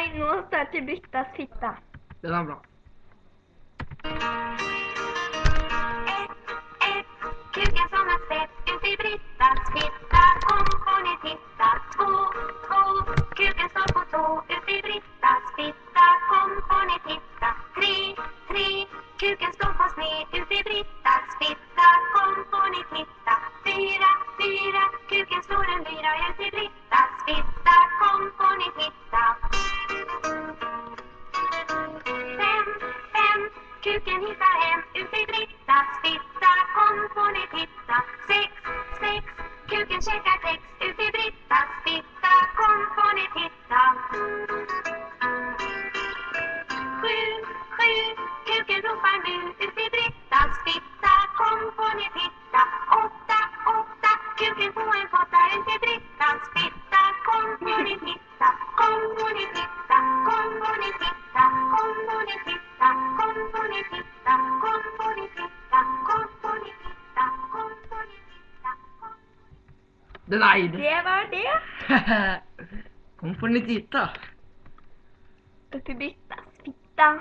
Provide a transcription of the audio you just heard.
Nej, någonstans till Brittas fitta. Den var bra. Kuken som har sett ut i Brittas fitta. Kom får ni titta. 2, 2. Kuken står på tå ut i Brittas fitta. Kom får ni titta. 3, 3. Kuken står på sned ut i Brittas fitta. Kom får ni titta. 4, 4. Kuken står en lyra ut i Brittas fitta. Kom får ni titta. 5, 5. Kuken hittar hem ut i Brittas fitta. Kom får ni titta. 6, 6. Kuken käkar kex ut i Brittas fitta. Kom får ni titta. 7, 7. Kuken ropar nu ut i Brittas fitta. Kom får ni titta. 8, 8. Kuken på en potta ut i Brittas fitta. Kom får ni titta. Kom får ni titta. Kom får ni titta. Kom får ni titta. Kom får ni titta. Kom får ni titta. Kom får ni titta. Kom får ni titta. Den är Det var det. Kom får ni titta. Upp i Brittas fitta.